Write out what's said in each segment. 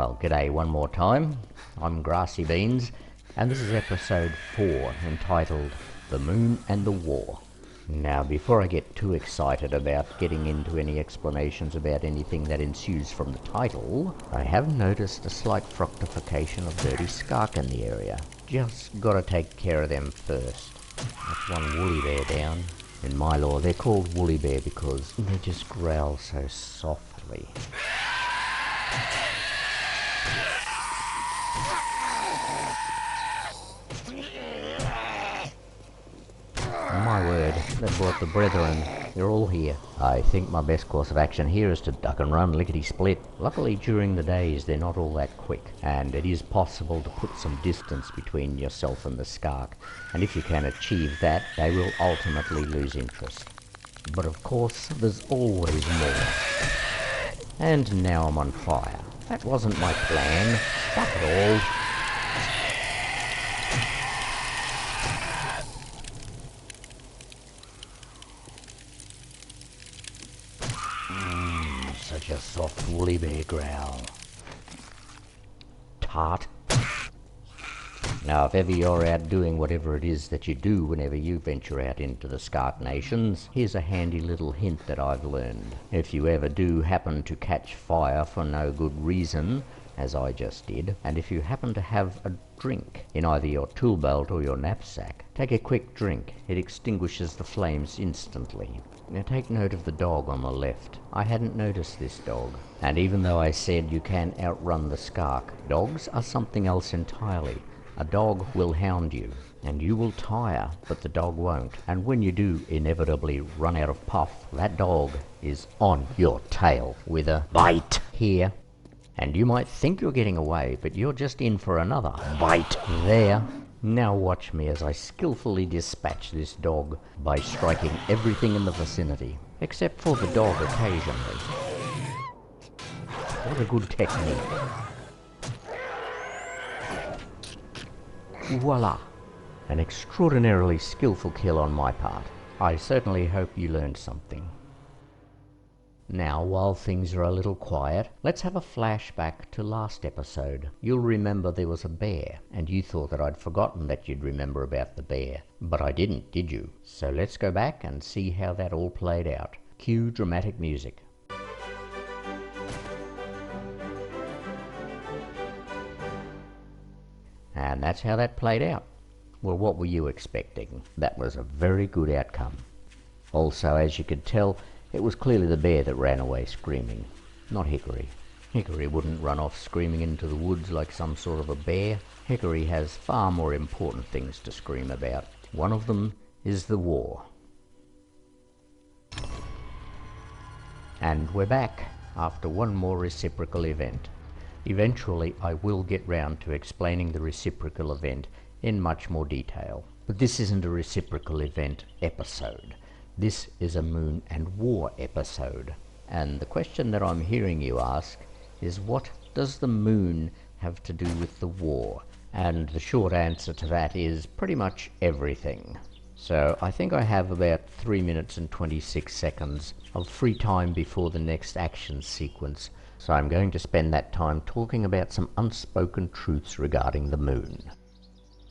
Well, g'day one more time. I'm Grassybeans, and this is episode 4, entitled The Moon and the War. Now, before I get too excited about getting into any explanations about anything that ensues from the title, I have noticed a slight fructification of dirty skunk in the area. Just gotta take care of them first. That's one woolly bear down. In my law, they're called woolly bear because they just growl so softly. My word, they've brought the brethren. They're all here. I think my best course of action here is to duck and run lickety-split. Luckily, during the days, they're not all that quick, and it is possible to put some distance between yourself and the skunk, and if you can achieve that, they will ultimately lose interest. But of course, there's always more. And now I'm on fire. That wasn't my plan. Stuff it all. Such a soft woolly bear growl. Tart. Now, if ever you're out doing whatever it is that you do whenever you venture out into the skunk nations, here's a handy little hint that I've learned. If you ever do happen to catch fire for no good reason, as I just did, and if you happen to have a drink in either your tool belt or your knapsack, take a quick drink. It extinguishes the flames instantly. Now take note of the dog on the left. I hadn't noticed this dog. And even though I said you can outrun the skunk, dogs are something else entirely. A dog will hound you, and you will tire, but the dog won't. And when you do inevitably run out of puff, that dog is on your tail with a bite here. And you might think you're getting away, but you're just in for another bite there. Now watch me as I skillfully dispatch this dog by striking everything in the vicinity, except for the dog occasionally. What a good technique. Voila! An extraordinarily skillful kill on my part. I certainly hope you learned something. Now, while things are a little quiet, let's have a flashback to last episode. You'll remember there was a bear, and you thought that I'd forgotten that you'd remember about the bear. But I didn't, did you? So let's go back and see how that all played out. Cue dramatic music. And that's how that played out. Well, what were you expecting? That was a very good outcome. Also, as you could tell, it was clearly the bear that ran away screaming, not Hickory. Hickory wouldn't run off screaming into the woods like some sort of a bear. Hickory has far more important things to scream about. One of them is the war. And we're back after one more reciprocal event. Eventually, I will get round to explaining the reciprocal event in much more detail. But this isn't a reciprocal event episode. This is a Moon and War episode. And the question that I'm hearing you ask is, what does the moon have to do with the war? And the short answer to that is pretty much everything. So I think I have about 3 minutes and 26 seconds of free time before the next action sequence. So I'm going to spend that time talking about some unspoken truths regarding the moon.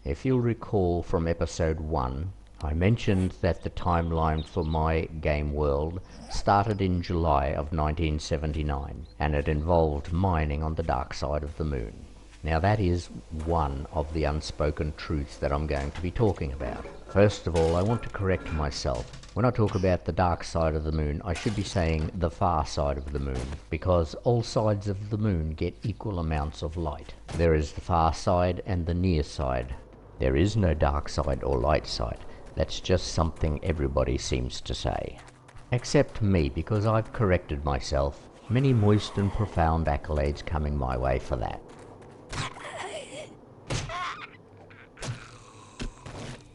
If you'll recall from episode 1, I mentioned that the timeline for my game world started in July of 1979, and it involved mining on the dark side of the moon. Now that is one of the unspoken truths that I'm going to be talking about. First of all, I want to correct myself. When I talk about the dark side of the moon, I should be saying the far side of the moon, because all sides of the moon get equal amounts of light. There is the far side and the near side. There is no dark side or light side. That's just something everybody seems to say. Except me, because I've corrected myself. Many moist and profound accolades coming my way for that.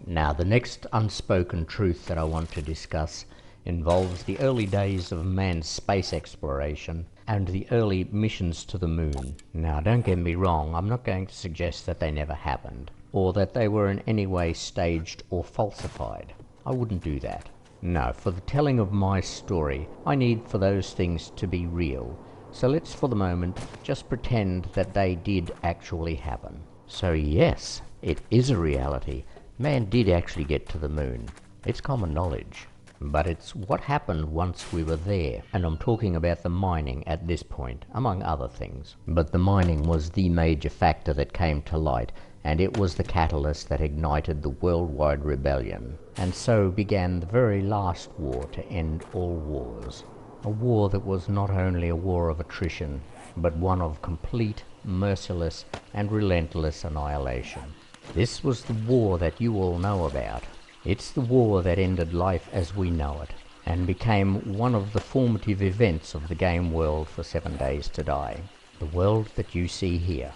Now, the next unspoken truth that I want to discuss involves the early days of man's space exploration and the early missions to the moon. Now, don't get me wrong, I'm not going to suggest that they never happened, or that they were in any way staged or falsified. I wouldn't do that. No, for the telling of my story, I need for those things to be real. So let's for the moment just pretend that they did actually happen. So yes, it is a reality. Man did actually get to the moon. It's common knowledge. But it's what happened once we were there, and I'm talking about the mining at this point, among other things. But the mining was the major factor that came to light, and it was the catalyst that ignited the worldwide rebellion. And so began the very last war to end all wars. A war that was not only a war of attrition, but one of complete, merciless, and relentless annihilation. This was the war that you all know about. It's the war that ended life as we know it, and became one of the formative events of the game world for 7 Days to Die. The world that you see here.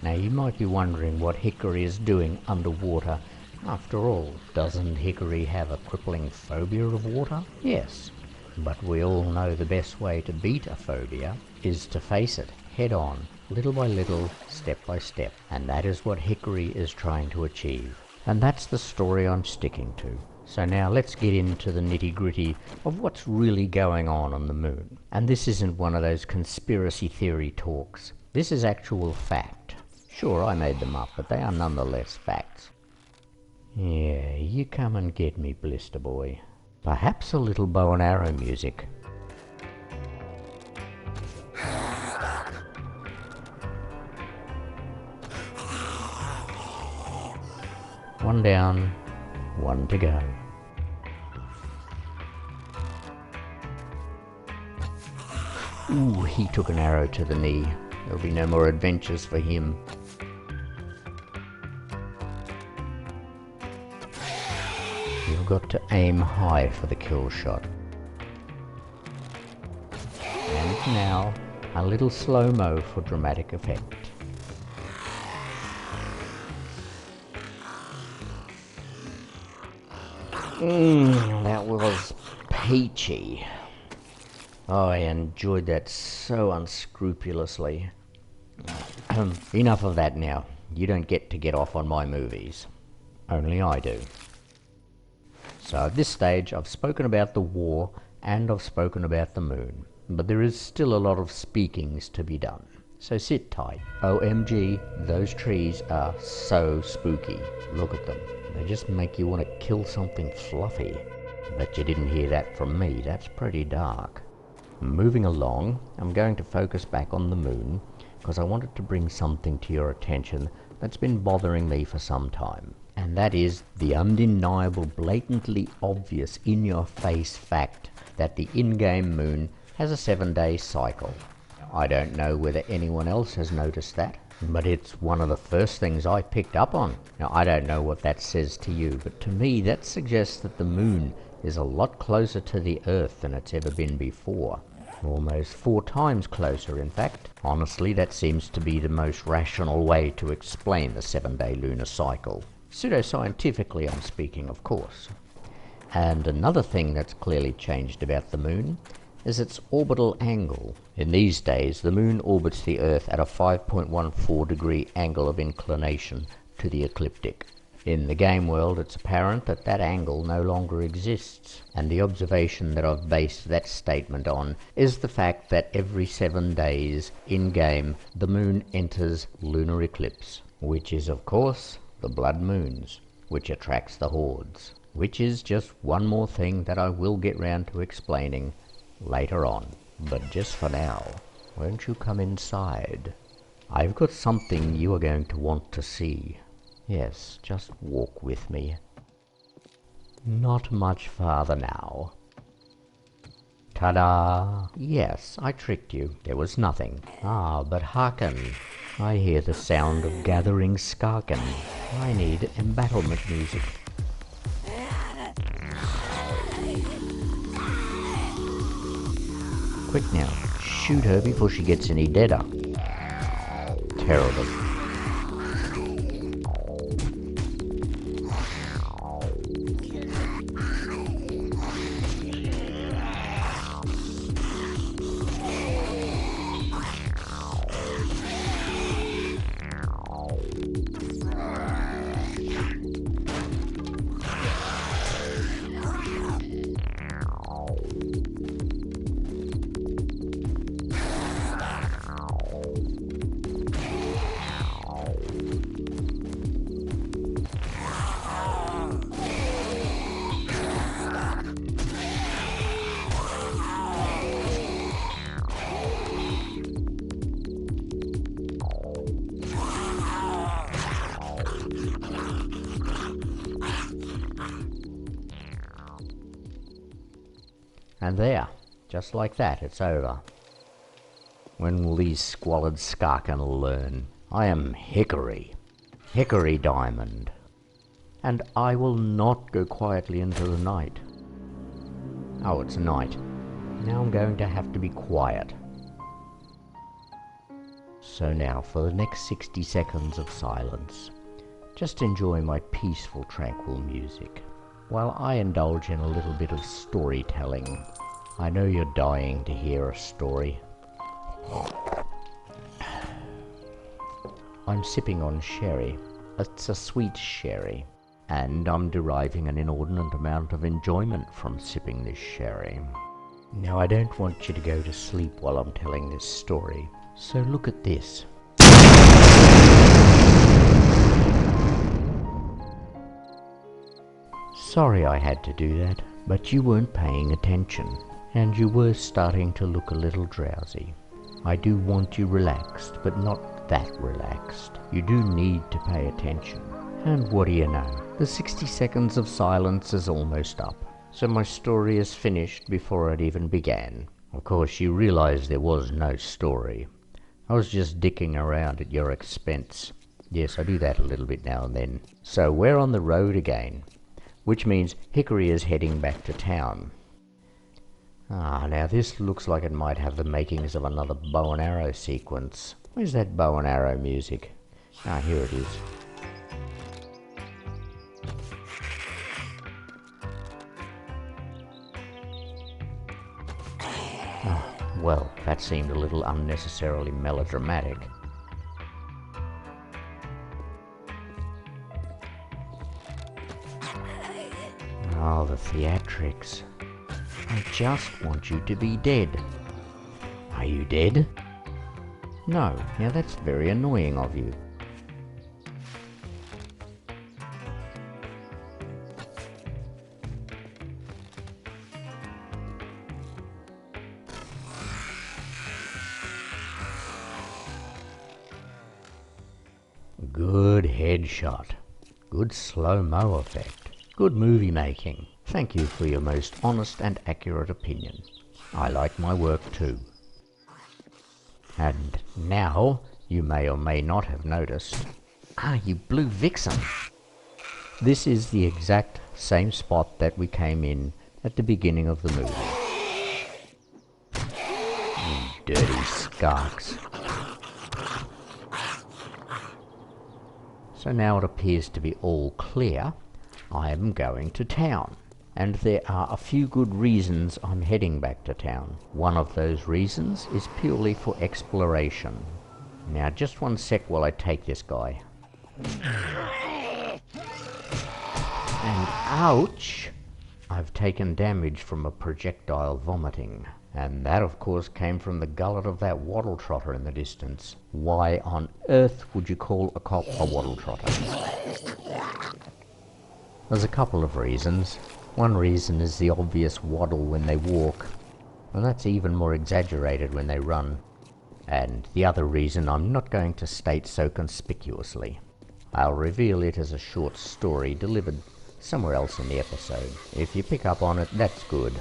Now you might be wondering what Hickory is doing underwater. After all, doesn't Hickory have a crippling phobia of water? Yes, but we all know the best way to beat a phobia is to face it head on, little by little, step by step, and that is what Hickory is trying to achieve. And that's the story I'm sticking to. So now let's get into the nitty-gritty of what's really going on the moon. And this isn't one of those conspiracy theory talks. This is actual fact. Sure, I made them up, but they are nonetheless facts. Yeah, you come and get me, Blister Boy. Perhaps a little bow and arrow music. One down, one to go. Ooh, he took an arrow to the knee. There'll be no more adventures for him. You've got to aim high for the kill shot. And now, a little slow-mo for dramatic effect. That was peachy. Oh, I enjoyed that so unscrupulously. Enough of that now. You don't get to get off on my movies. Only I do. So at this stage, I've spoken about the war and I've spoken about the moon. But there is still a lot of speakings to be done. So sit tight. OMG, those trees are so spooky. Look at them. They just make you want to kill something fluffy. Bet you didn't hear that from me. That's pretty dark. Moving along, I'm going to focus back on the moon because I wanted to bring something to your attention that's been bothering me for some time. And that is the undeniable, blatantly obvious, in-your-face fact that the in-game moon has a 7-day cycle. I don't know whether anyone else has noticed that, but it's one of the first things I picked up on. Now, I don't know what that says to you, but to me that suggests that the moon is a lot closer to the Earth than it's ever been before. Almost 4 times closer, in fact. Honestly, that seems to be the most rational way to explain the 7-day lunar cycle. Pseudoscientifically, I'm speaking, of course. And another thing that's clearly changed about the moon is its orbital angle. In these days, the moon orbits the Earth at a 5.14 degree angle of inclination to the ecliptic. In the game world, it's apparent that that angle no longer exists, and the observation that I've based that statement on is the fact that every 7 days, in-game, the moon enters lunar eclipse, which is, of course, the blood moons, which attracts the hordes, which is just one more thing that I will get round to explaining later on. But just for now, won't you come inside? I've got something you are going to want to see. Yes, just walk with me. Not much farther now. Ta-da! Yes, I tricked you. There was nothing. Ah, but hearken. I hear the sound of gathering skarken. I need embattlement music. Quick now, shoot her before she gets any deader. Terrible. And there, just like that, it's over. When will these squalid Skarken learn? I am Hickory. Hickory Diamond. And I will not go quietly into the night. Oh, it's night. Now I'm going to have to be quiet. So now, for the next 60 seconds of silence, just enjoy my peaceful, tranquil music, while I indulge in a little bit of storytelling. I know you're dying to hear a story. I'm sipping on sherry. It's a sweet sherry, and I'm deriving an inordinate amount of enjoyment from sipping this sherry. Now, I don't want you to go to sleep while I'm telling this story, so look at this. Sorry I had to do that, but you weren't paying attention, and you were starting to look a little drowsy. I do want you relaxed, but not that relaxed. You do need to pay attention. And what do you know? The 60 seconds of silence is almost up, so my story is finished before it even began. Of course, you realize there was no story. I was just dicking around at your expense. Yes, I do that a little bit now and then. So we're on the road again, which means Hickory is heading back to town. Now this looks like it might have the makings of another bow and arrow sequence. Where's that bow and arrow music? Here it is. Well, that seemed a little unnecessarily melodramatic. Oh, the theatrics. I just want you to be dead. Are you dead? No. Now that's very annoying of you. Good headshot. Good slow-mo effect. Good movie making. Thank you for your most honest and accurate opinion. I like my work too. And now, you may or may not have noticed... you blue vixen! This is the exact same spot that we came in at the beginning of the movie. You dirty skarks. So now it appears to be all clear. I am going to town. And there are a few good reasons I'm heading back to town. One of those reasons is purely for exploration. Now just one sec while I take this guy. And ouch! I've taken damage from a projectile vomiting. And that of course came from the gullet of that waddle trotter in the distance. Why on earth would you call a cop a waddle trotter? There's a couple of reasons. One reason is the obvious waddle when they walk, and that's even more exaggerated when they run. And the other reason I'm not going to state so conspicuously. I'll reveal it as a short story delivered somewhere else in the episode. If you pick up on it, that's good.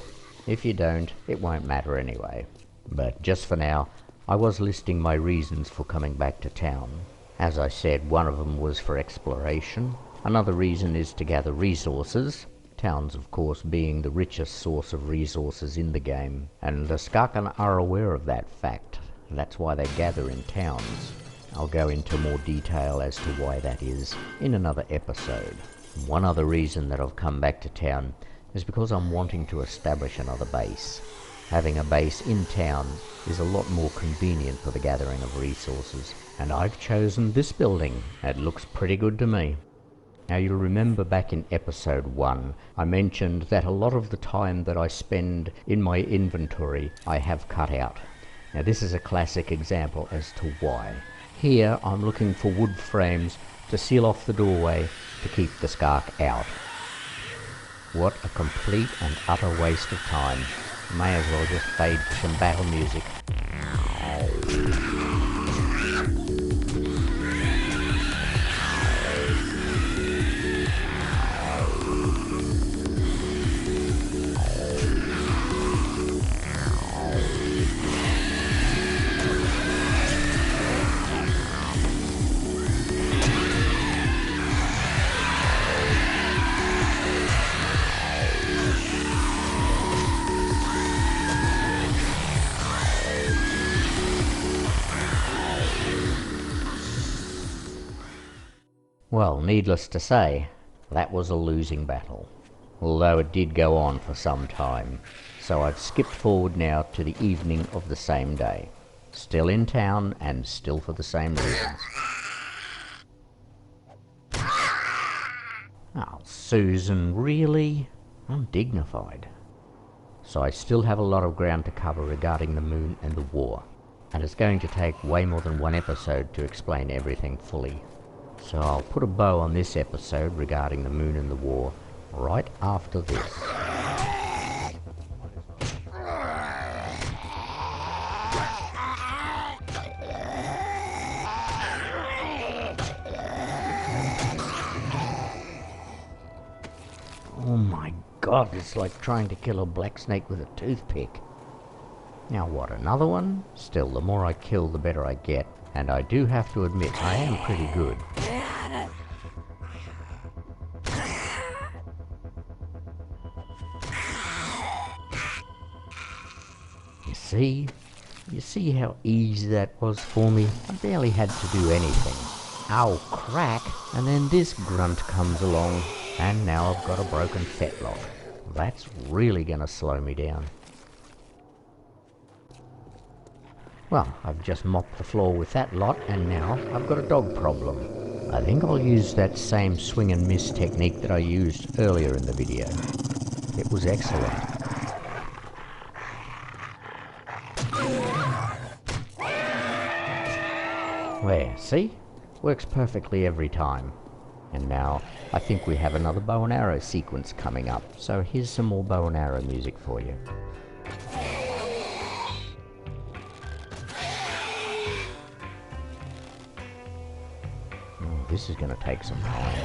If you don't, it won't matter anyway. But just for now, I was listing my reasons for coming back to town. As I said, one of them was for exploration. Another reason is to gather resources. Towns, of course, being the richest source of resources in the game. And the Skarken are aware of that fact. That's why they gather in towns. I'll go into more detail as to why that is in another episode. One other reason that I've come back to town is because I'm wanting to establish another base. Having a base in town is a lot more convenient for the gathering of resources, and I've chosen this building. It looks pretty good to me. Now you'll remember back in episode 1, I mentioned that a lot of the time that I spend in my inventory I have cut out. Now this is a classic example as to why. Here I'm looking for wood frames to seal off the doorway to keep the skark out. What a complete and utter waste of time. May as well just fade to some battle music. Well, needless to say, that was a losing battle, although it did go on for some time, so I've skipped forward now to the evening of the same day. Still in town, and still for the same reasons. Oh, Susan, really? I'm dignified. So I still have a lot of ground to cover regarding the moon and the war, and it's going to take way more than one episode to explain everything fully. So I'll put a bow on this episode regarding the moon and the war right after this. Oh my god, it's like trying to kill a black snake with a toothpick. Now what, another one? Still, the more I kill, the better I get. And I do have to admit, I am pretty good. You see how easy that was for me? I barely had to do anything. Ow, crack! And then this grunt comes along, and now I've got a broken fetlock. That's really gonna slow me down. Well, I've just mopped the floor with that lot, and now I've got a dog problem. I think I'll use that same swing and miss technique that I used earlier in the video. It was excellent. There, see? Works perfectly every time. And now, I think we have another bow and arrow sequence coming up, so here's some more bow and arrow music for you. This is going to take some time.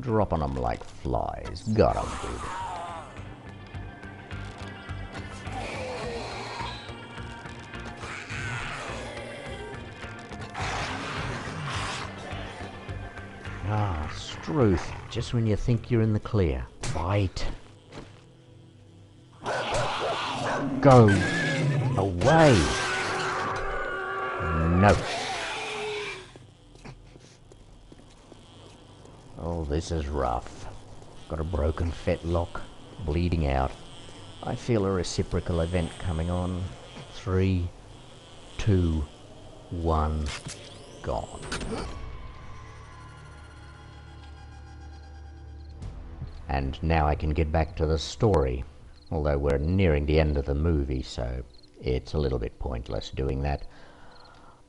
Dropping them like flies. Got 'em, dude. Ah, Struth. Just when you think you're in the clear. Bite. Go away. No. Oh, this is rough. Got a broken fetlock, bleeding out. I feel a reciprocal event coming on. 3, 2, 1, gone. And now I can get back to the story, although we're nearing the end of the movie, so it's a little bit pointless doing that.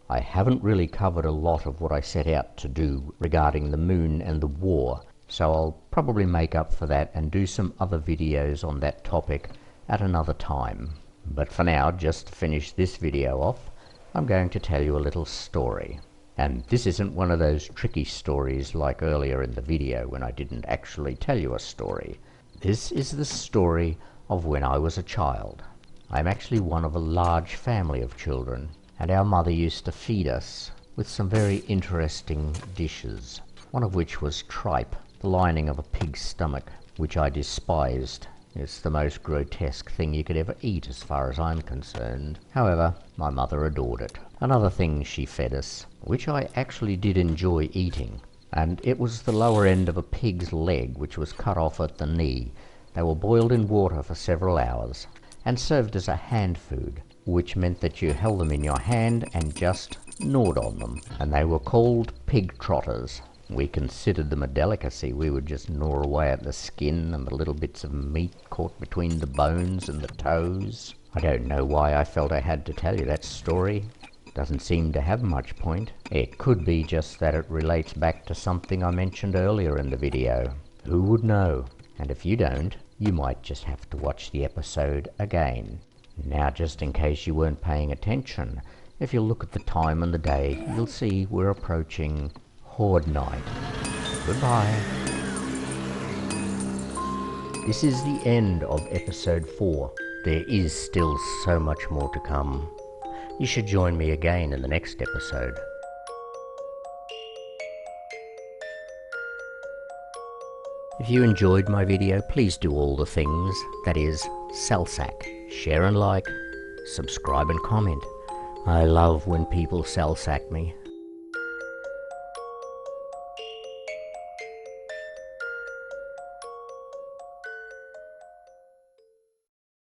I haven't really covered a lot of what I set out to do regarding the moon and the war, so I'll probably make up for that and do some other videos on that topic at another time. But for now, just to finish this video off, I'm going to tell you a little story. And this isn't one of those tricky stories like earlier in the video when I didn't actually tell you a story. This is the story of when I was a child. I'm actually one of a large family of children, and our mother used to feed us with some very interesting dishes, one of which was tripe, the lining of a pig's stomach, which I despised. It's the most grotesque thing you could ever eat as far as I'm concerned. However, my mother adored it. Another thing she fed us, which I actually did enjoy eating, and it was the lower end of a pig's leg, which was cut off at the knee. They were boiled in water for several hours and served as a hand food, which meant that you held them in your hand and just gnawed on them, and they were called pig trotters. We considered them a delicacy. We would just gnaw away at the skin and the little bits of meat caught between the bones and the toes. I don't know why I felt I had to tell you that story. Doesn't seem to have much point. It could be just that it relates back to something I mentioned earlier in the video. Who would know? And if you don't, you might just have to watch the episode again. Now, just in case you weren't paying attention, If you look at the time and the day, you'll see we're approaching Horde Night. Goodbye. This is the end of episode 4. There is still so much more to come. You should join me again in the next episode. If you enjoyed my video, please do all the things. That is, salsack, share and like, subscribe and comment. I love when people salsack me.